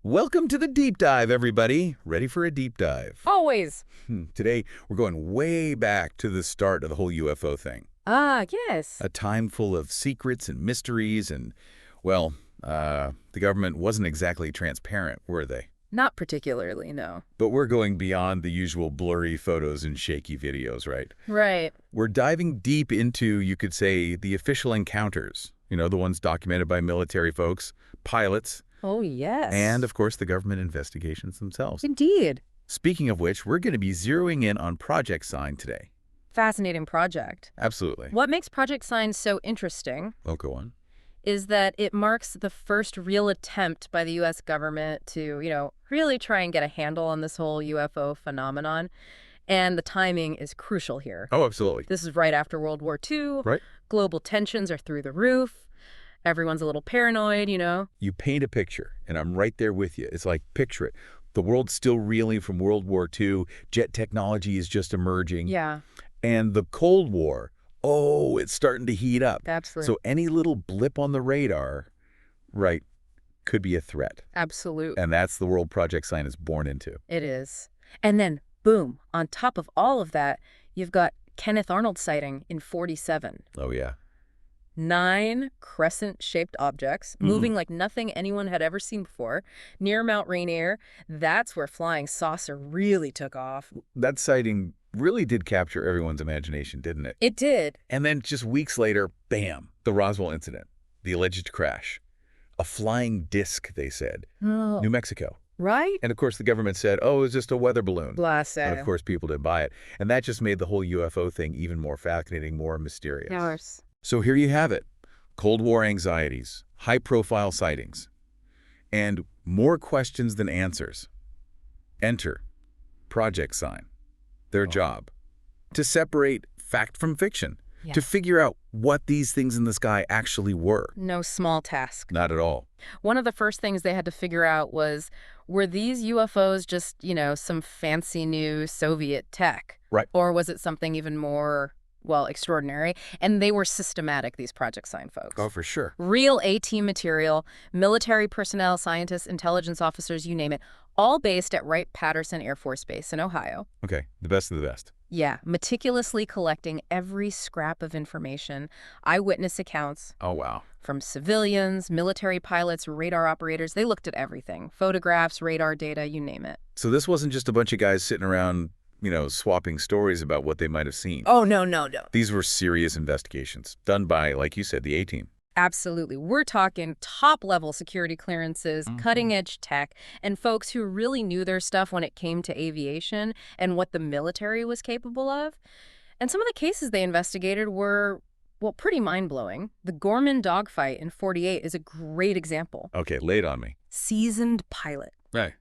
Welcome to the deep dive, everybody. Ready for a deep dive? Always. Today, we're going way back to the start of the whole UFO thing. Ah, yes. A time full of secrets and mysteries and, well, the government wasn't exactly transparent, were they? Not particularly, no. But we're going beyond the usual blurry photos and shaky videos, right? Right. We're diving deep into, you could say, the official encounters. You know, the ones documented by military folks, pilots, Oh, yes. and, of course, the government investigations themselves. Indeed. Speaking of which, we're going to be zeroing in on Project Sign today. Fascinating project. Absolutely. What makes Project Sign so interesting Well, go on. is that it marks the first real attempt by the U.S. government to, really try and get a handle on this whole UFO phenomenon. And the timing is crucial here. Oh, absolutely. This is right after World War II. Right. Global tensions are through the roof. Everyone's a little paranoid. You paint a picture, and I'm right there with you. It's like, picture it. The world's still reeling from World War II. Jet technology is just emerging. Yeah, And the Cold War, oh, it's starting to heat up. absolutely. So any little blip on the radar, right, could be a threat. Absolutely. And that's the world Project Sign is born into. It is. And then, boom, on top of all of that, you've got Kenneth Arnold sighting in 47. Oh, yeah. 9 crescent-shaped objects moving like nothing anyone had ever seen before near Mount Rainier. That's where flying saucer really took off. That sighting really did capture everyone's imagination, didn't it? It did. And then just weeks later, bam, the Roswell incident, the alleged crash. A flying disc, they said. Oh, New Mexico. right? And of course, the government said, oh, it's just a weather balloon. Blase. And of course, people didn't buy it. And that just made the whole UFO thing even more fascinating, more mysterious. Yours. So here you have it. Cold War anxieties, high-profile sightings, and more questions than answers. Enter Project Sign. Their job. To separate fact from fiction. Yes. To figure out what these things in the sky actually were. No small task. Not at all. One of the first things they had to figure out was, were these UFOs just, some fancy new Soviet tech? Right. Or was it something even more, well, extraordinary? And they were systematic, these Project Sign folks. Oh, for sure. Real A-team material, military personnel, scientists, intelligence officers, you name it, all based at Wright-Patterson Air Force Base in Ohio. Okay, the best of the best. Yeah, meticulously collecting every scrap of information, eyewitness accounts, Oh, wow. from civilians, military pilots, radar operators. They looked at everything. Photographs, radar data, you name it. So this wasn't just a bunch of guys sitting around, swapping stories about what they might have seen. Oh, no. These were serious investigations done by, like you said, the A-team. Absolutely. We're talking top-level security clearances, cutting-edge tech, and folks who really knew their stuff when it came to aviation and what the military was capable of. And some of the cases they investigated were, well, pretty mind-blowing. The Gorman dogfight in 48 is a great example. Okay, lay it on me. Seasoned pilot Right.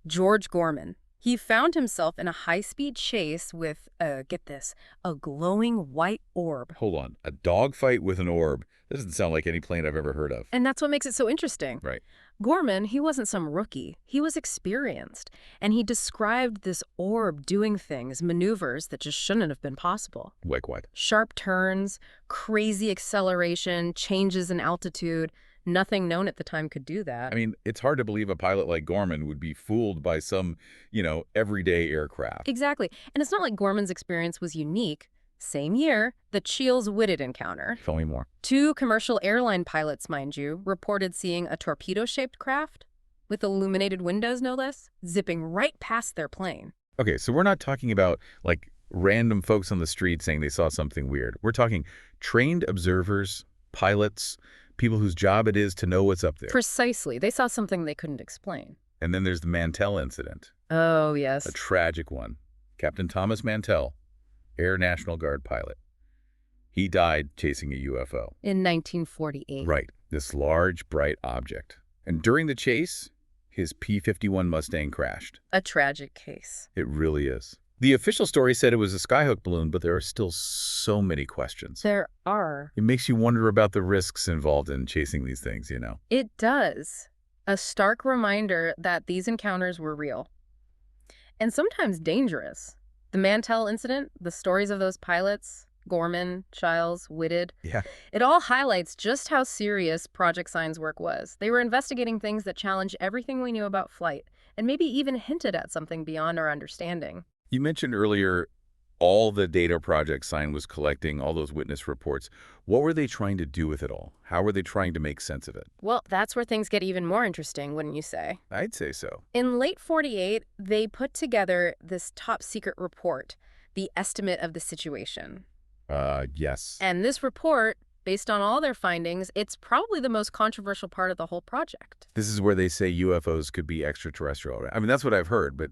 George Gorman. He found himself in a high-speed chase with, get this, a glowing white orb. Hold on. A dogfight with an orb. Doesn't sound like any plane I've ever heard of. And that's what makes it so interesting. Right. Gorman, he wasn't some rookie. He was experienced. And he described this orb doing things, maneuvers that just shouldn't have been possible. Like what? Sharp turns, crazy acceleration, changes in altitude. Nothing known at the time could do that. I mean, it's hard to believe a pilot like Gorman would be fooled by some, everyday aircraft. Exactly. And it's not like Gorman's experience was unique. Same year, the Cheels-Whitted encounter. Tell me more. 2 commercial airline pilots, mind you, reported seeing a torpedo-shaped craft with illuminated windows, no less, zipping right past their plane. Okay, so we're not talking about, like, random folks on the street saying they saw something weird. We're talking trained observers, pilots, people whose job it is to know what's up there. Precisely. They saw something they couldn't explain. And then there's the Mantell incident, Oh, yes. a tragic one. Captain Thomas Mantell, Air National Guard pilot. He died chasing a UFO. In 1948. Right, this large, bright object. And during the chase, his P-51 Mustang crashed. A tragic case. It really is. The official story said it was a skyhook balloon, but there are still so many questions. There are. It makes you wonder about the risks involved in chasing these things, It does. A stark reminder that these encounters were real. And sometimes dangerous. The Mantell incident, the stories of those pilots, Gorman, Childs, Whitted. Yeah. It all highlights just how serious Project Sign's work was. They were investigating things that challenged everything we knew about flight, and maybe even hinted at something beyond our understanding. You mentioned earlier all the data Project Sign was collecting, all those witness reports. What were they trying to do with it all? How were they trying to make sense of it? Well, that's where things get even more interesting, wouldn't you say? I'd say so. In late 48, they put together this top-secret report, the estimate of the situation. Yes. And this report, based on all their findings, it's probably the most controversial part of the whole project. This is where they say UFOs could be extraterrestrial. Right? I mean, that's what I've heard, but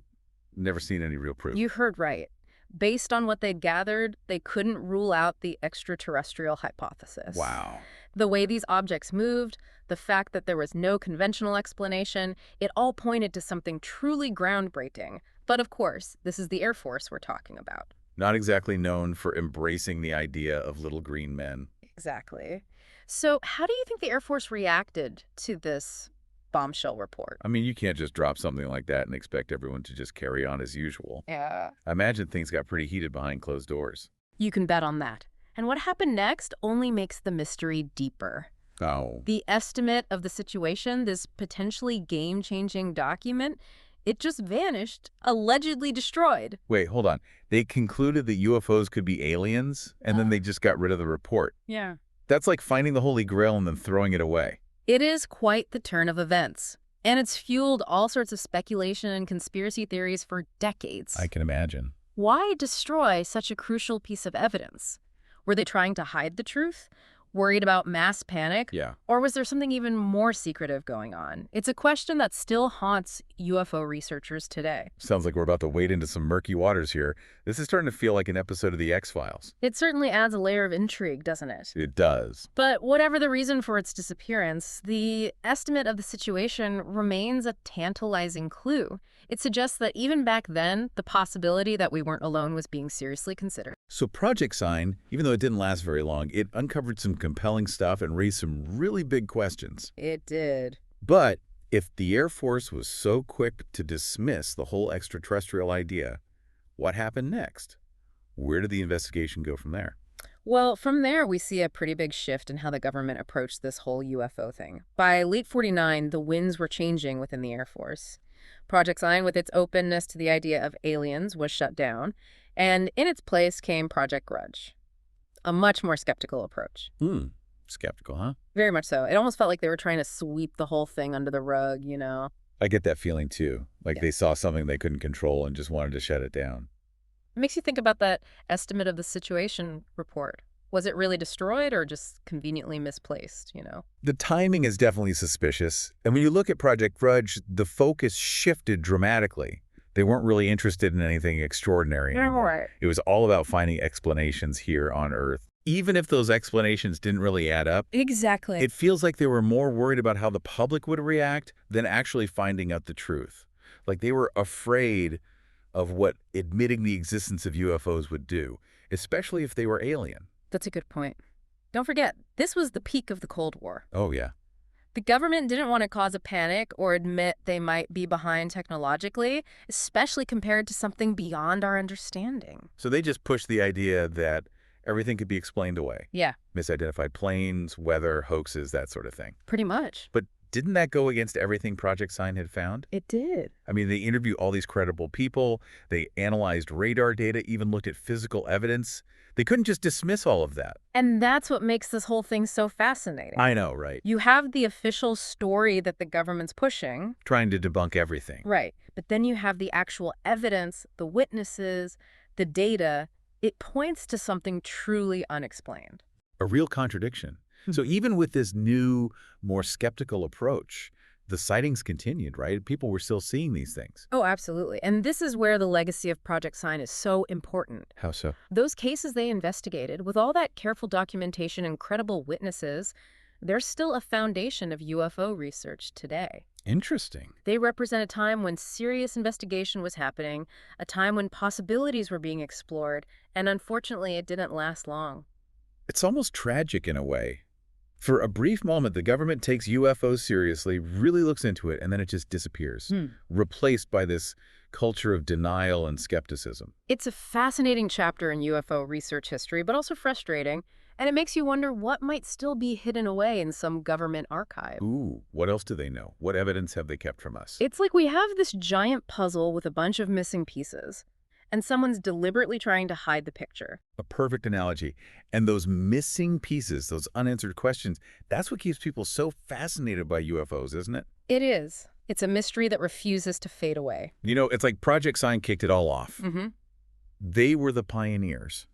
never seen any real proof. You heard right. Based on what they'd gathered, they couldn't rule out the extraterrestrial hypothesis. Wow. The way these objects moved, the fact that there was no conventional explanation, it all pointed to something truly groundbreaking. But of course, this is the Air Force we're talking about. Not exactly known for embracing the idea of little green men. Exactly. So how do you think the Air Force reacted to this bombshell report? I mean, you can't just drop something like that and expect everyone to just carry on as usual. Yeah. I imagine things got pretty heated behind closed doors. You can bet on that. And what happened next only makes the mystery deeper. Oh. The estimate of the situation, this potentially game-changing document, it just vanished, allegedly destroyed. Wait, hold on. They concluded that UFOs could be aliens, and then they just got rid of the report. Yeah. That's like finding the Holy Grail and then throwing it away. It is quite the turn of events. And it's fueled all sorts of speculation and conspiracy theories for decades. I can imagine. Why destroy such a crucial piece of evidence? Were they trying to hide the truth? Worried about mass panic? Yeah. Or was there something even more secretive going on? It's a question that still haunts UFO researchers today. Sounds like we're about to wade into some murky waters here. This is starting to feel like an episode of The X-Files. It certainly adds a layer of intrigue, doesn't it? It does. But whatever the reason for its disappearance, the estimate of the situation remains a tantalizing clue. It suggests that even back then, the possibility that we weren't alone was being seriously considered. So Project Sign, even though it didn't last very long, it uncovered some compelling stuff and raised some really big questions. It did. But if the Air Force was so quick to dismiss the whole extraterrestrial idea, what happened next? Where did the investigation go from there? Well, from there, we see a pretty big shift in how the government approached this whole UFO thing. By late 49, the winds were changing within the Air Force. Project Sign, with its openness to the idea of aliens, was shut down, and in its place came Project Grudge, a much more skeptical approach. Skeptical, huh? Very much so. It almost felt like they were trying to sweep the whole thing under the rug, you know? I get that feeling too. Like Yeah. they saw something they couldn't control and just wanted to shut it down. It makes you think about that estimate of the situation report. Was it really destroyed or just conveniently misplaced, you know? The timing is definitely suspicious. And when you look at Project Grudge, the focus shifted dramatically. They weren't really interested in anything extraordinary anymore. Right. It was all about finding explanations here on Earth. Even if those explanations didn't really add up, Exactly. it feels like they were more worried about how the public would react than actually finding out the truth. Like they were afraid of what admitting the existence of UFOs would do, especially if they were alien. That's a good point. Don't forget, this was the peak of the Cold War. Oh, yeah. The government didn't want to cause a panic or admit they might be behind technologically, especially compared to something beyond our understanding. So they just pushed the idea that everything could be explained away. Yeah, Misidentified planes, weather, hoaxes, that sort of thing. pretty much. But didn't that go against everything Project Sign had found? It did. I mean, they interviewed all these credible people. They analyzed radar data, even looked at physical evidence. They couldn't just dismiss all of that. And that's what makes this whole thing so fascinating. I know, right? You have the official story that the government's pushing. Trying to debunk everything. Right. But then you have the actual evidence, the witnesses, the data. It points to something truly unexplained. A real contradiction. So even with this new, more skeptical approach, the sightings continued, right? People were still seeing these things. Oh, absolutely. And this is where the legacy of Project Sign is so important. How so? Those cases they investigated, with all that careful documentation and credible witnesses, they're still a foundation of UFO research today. Interesting. They represent a time when serious investigation was happening, a time when possibilities were being explored, and unfortunately, it didn't last long. It's almost tragic in a way. For a brief moment, the government takes UFOs seriously, really looks into it, and then it just disappears, replaced by this culture of denial and skepticism. It's a fascinating chapter in UFO research history, but also frustrating, and it makes you wonder what might still be hidden away in some government archive. Ooh, what else do they know? What evidence have they kept from us? It's like we have this giant puzzle with a bunch of missing pieces, and someone's deliberately trying to hide the picture. A perfect analogy. And those missing pieces, those unanswered questions, that's what keeps people so fascinated by UFOs, isn't it? It is. It's a mystery that refuses to fade away. You know, it's like Project Sign kicked it all off. Mm-hmm. They were the pioneers,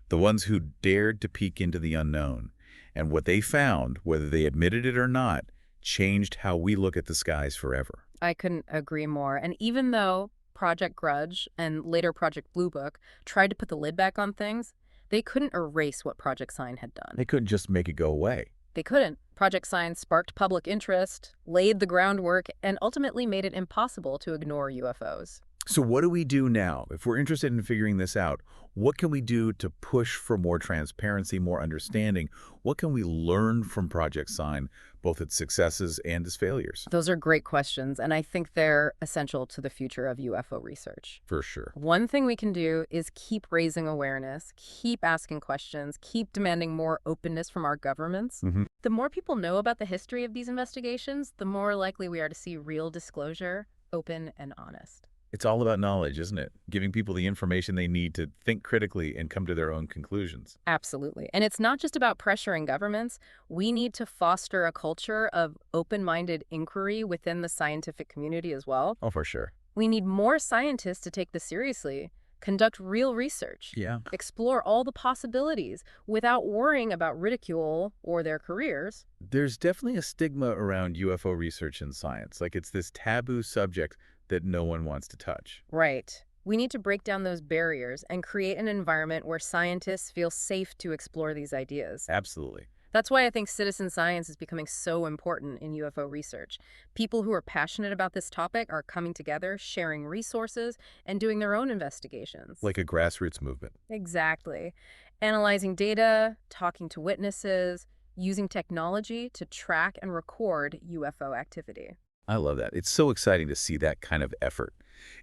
the ones who dared to peek into the unknown. And what they found, whether they admitted it or not, changed how we look at the skies forever. I couldn't agree more. And even though Project Grudge and later Project Blue Book tried to put the lid back on things, they couldn't erase what Project Sign had done. They couldn't just make it go away. They couldn't. Project Sign sparked public interest, laid the groundwork, and ultimately made it impossible to ignore UFOs. So what do we do now? If we're interested in figuring this out, what can we do to push for more transparency, more understanding? What can we learn from Project Sign, both its successes and its failures? Those are great questions, and I think they're essential to the future of UFO research. For sure. One thing we can do is keep raising awareness, keep asking questions, keep demanding more openness from our governments. The more people know about the history of these investigations, the more likely we are to see real disclosure, open and honest. It's all about knowledge, isn't it? Giving people the information they need to think critically and come to their own conclusions. Absolutely. And it's not just about pressuring governments. We need to foster a culture of open-minded inquiry within the scientific community as well. Oh, for sure. We need more scientists to take this seriously, conduct real research, explore all the possibilities without worrying about ridicule or their careers. There's definitely a stigma around UFO research in science. Like it's this taboo subject that no one wants to touch. Right. We need to break down those barriers and create an environment where scientists feel safe to explore these ideas. Absolutely. That's why I think citizen science is becoming so important in UFO research. People who are passionate about this topic are coming together, sharing resources, and doing their own investigations. Like a grassroots movement. Exactly. Analyzing data, talking to witnesses, using technology to track and record UFO activity. I love that. It's so exciting to see that kind of effort.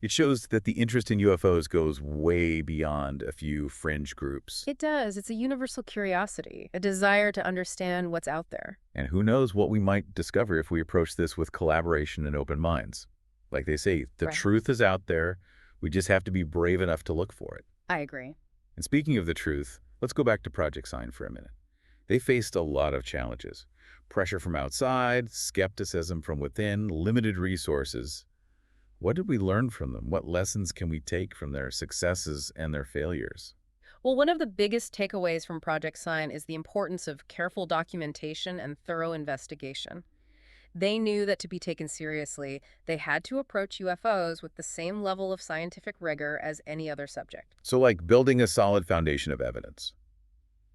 It shows that the interest in UFOs goes way beyond a few fringe groups. It does. It's a universal curiosity, a desire to understand what's out there. And who knows what we might discover if we approach this with collaboration and open minds. Like they say, the truth is out there. We just have to be brave enough to look for it. I agree. And speaking of the truth, let's go back to Project Sign for a minute. They faced a lot of challenges. Pressure from outside, skepticism from within, limited resources. What did we learn from them? What lessons can we take from their successes and their failures? Well, one of the biggest takeaways from Project Sign is the importance of careful documentation and thorough investigation. They knew that to be taken seriously, they had to approach UFOs with the same level of scientific rigor as any other subject. So like building a solid foundation of evidence,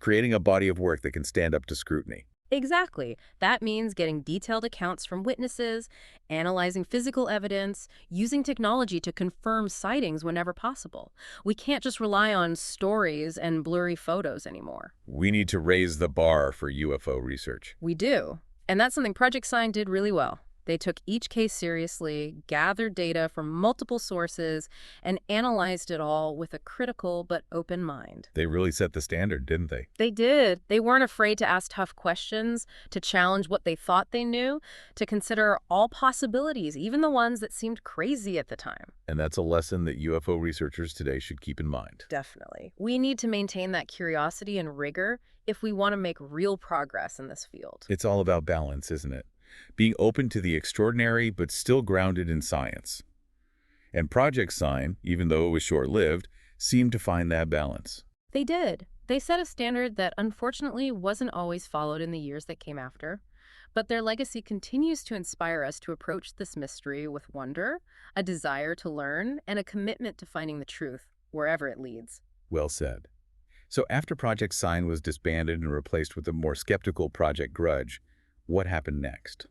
creating a body of work that can stand up to scrutiny. Exactly. That means getting detailed accounts from witnesses, analyzing physical evidence, using technology to confirm sightings whenever possible. We can't just rely on stories and blurry photos anymore. We need to raise the bar for UFO research. We do. And that's something Project Sign did really well. They took each case seriously, gathered data from multiple sources, and analyzed it all with a critical but open mind. They really set the standard, didn't they? They did. They weren't afraid to ask tough questions, to challenge what they thought they knew, to consider all possibilities, even the ones that seemed crazy at the time. And that's a lesson that UFO researchers today should keep in mind. Definitely. We need to maintain that curiosity and rigor if we want to make real progress in this field. It's all about balance, isn't it? Being open to the extraordinary, but still grounded in science. And Project Sign, even though it was short-lived, seemed to find that balance. They did. They set a standard that unfortunately wasn't always followed in the years that came after. But their legacy continues to inspire us to approach this mystery with wonder, a desire to learn, and a commitment to finding the truth, wherever it leads. Well said. So after Project Sign was disbanded and replaced with a more skeptical Project Grudge, what happened next?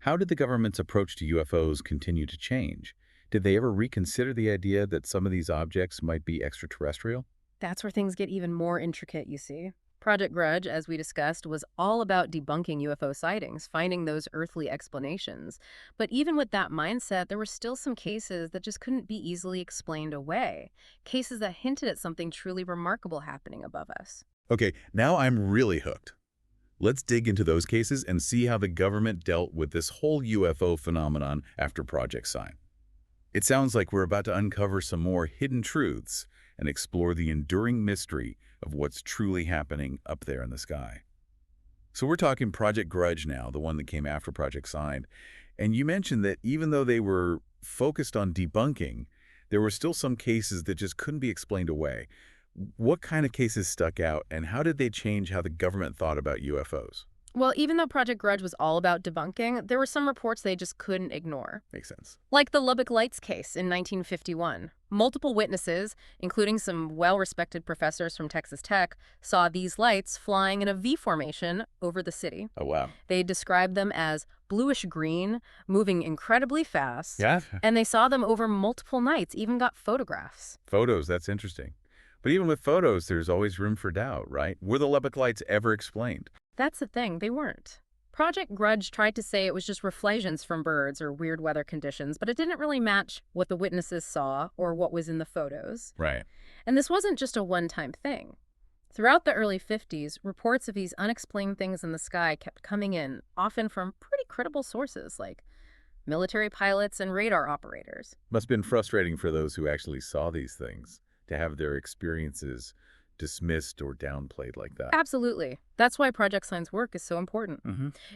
How did the government's approach to UFOs continue to change? Did they ever reconsider the idea that some of these objects might be extraterrestrial? That's where things get even more intricate, you see. Project Grudge, as we discussed, was all about debunking UFO sightings, finding those earthly explanations. But even with that mindset, there were still some cases that just couldn't be easily explained away. Cases that hinted at something truly remarkable happening above us. Okay, now I'm really hooked. Let's dig into those cases and see how the government dealt with this whole UFO phenomenon after Project Sign. It sounds like we're about to uncover some more hidden truths and explore the enduring mystery of what's truly happening up there in the sky. So we're talking Project Grudge now, the one that came after Project Sign. And you mentioned that even though they were focused on debunking, there were still some cases that just couldn't be explained away. What kind of cases stuck out, and how did they change how the government thought about UFOs? Well, even though Project Grudge was all about debunking, there were some reports they just couldn't ignore. Makes sense. Like the Lubbock Lights case in 1951. Multiple witnesses, including some well-respected professors from Texas Tech, saw these lights flying in a V formation over the city. Oh, wow. They described them as bluish-green, moving incredibly fast. Yeah? And they saw them over multiple nights, even got photographs. Photos, that's interesting. But even with photos, there's always room for doubt, right? Were the Lubbock Lights ever explained? That's the thing, they weren't. Project Grudge tried to say it was just reflections from birds or weird weather conditions, but it didn't really match what the witnesses saw or what was in the photos. Right. And this wasn't just a one-time thing. Throughout the early 50s, reports of these unexplained things in the sky kept coming in, often from pretty credible sources like military pilots and radar operators. Must have been frustrating for those who actually saw these things to have their experiences dismissed or downplayed like that. Absolutely. That's why Project Sign's work is so important.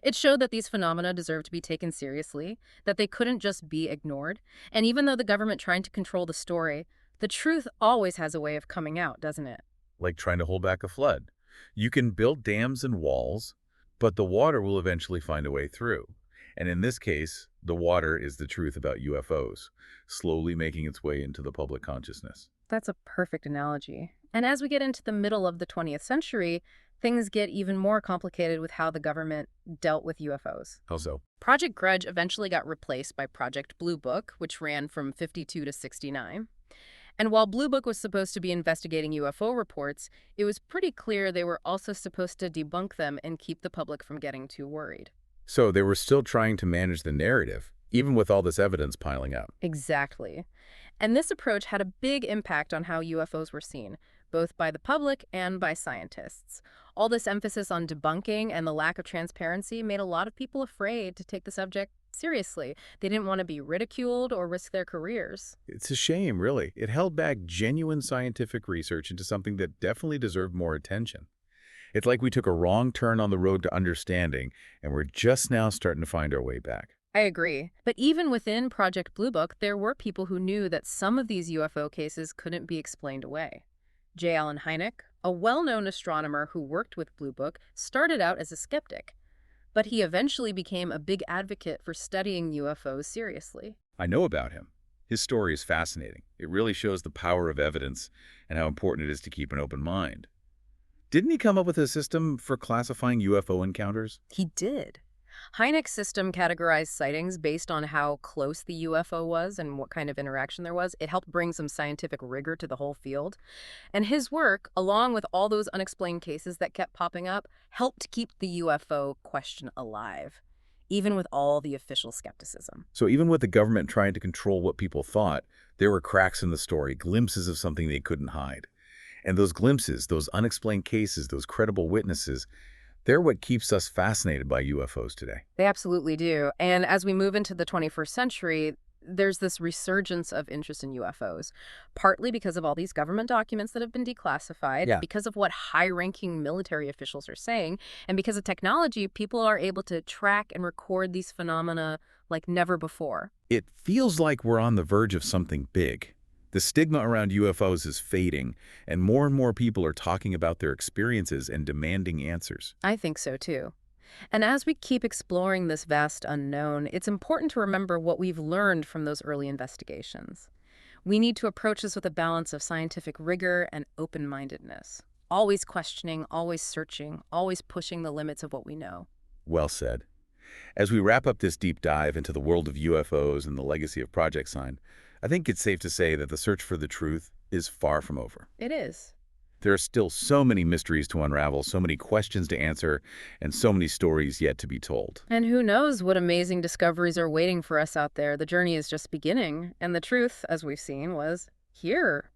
It showed that these phenomena deserved to be taken seriously, that they couldn't just be ignored. And even though the government tried to control the story, the truth always has a way of coming out, doesn't it? Like trying to hold back a flood. You can build dams and walls, but the water will eventually find a way through. And in this case, the water is the truth about UFOs, slowly making its way into the public consciousness. That's a perfect analogy. And as we get into the middle of the 20th century, things get even more complicated with how the government dealt with UFOs. How so? Project Grudge eventually got replaced by Project Blue Book, which ran from 52 to 69. And while Blue Book was supposed to be investigating UFO reports, it was pretty clear they were also supposed to debunk them and keep the public from getting too worried. So they were still trying to manage the narrative, even with all this evidence piling up. Exactly. And this approach had a big impact on how UFOs were seen, both by the public and by scientists. All this emphasis on debunking and the lack of transparency made a lot of people afraid to take the subject seriously. They didn't want to be ridiculed or risk their careers. It's a shame, really. It held back genuine scientific research into something that definitely deserved more attention. It's like we took a wrong turn on the road to understanding, and we're just now starting to find our way back. I agree. But even within Project Blue Book, there were people who knew that some of these UFO cases couldn't be explained away. J. Allen Hynek, a well-known astronomer who worked with Blue Book, started out as a skeptic. But he eventually became a big advocate for studying UFOs seriously. I know about him. His story is fascinating. It really shows the power of evidence and how important it is to keep an open mind. Didn't he come up with a system for classifying UFO encounters? He did. Hynek's system categorized sightings based on how close the UFO was and what kind of interaction there was. It helped bring some scientific rigor to the whole field. And his work, along with all those unexplained cases that kept popping up, helped keep the UFO question alive, even with all the official skepticism. So even with the government trying to control what people thought, there were cracks in the story, glimpses of something they couldn't hide. And those glimpses, those unexplained cases, those credible witnesses, they're what keeps us fascinated by UFOs today. They absolutely do. And as we move into the 21st century, there's this resurgence of interest in UFOs, partly because of all these government documents that have been declassified, because of what high-ranking military officials are saying, and because of technology, people are able to track and record these phenomena like never before. It feels like we're on the verge of something big. The stigma around UFOs is fading, and more people are talking about their experiences and demanding answers. I think so, too. And as we keep exploring this vast unknown, it's important to remember what we've learned from those early investigations. We need to approach this with a balance of scientific rigor and open-mindedness. Always questioning, always searching, always pushing the limits of what we know. Well said. As we wrap up this deep dive into the world of UFOs and the legacy of Project Sign, I think it's safe to say that the search for the truth is far from over. It is. There are still so many mysteries to unravel, so many questions to answer, and so many stories yet to be told. And who knows what amazing discoveries are waiting for us out there. The journey is just beginning, and the truth, as we've seen, was here.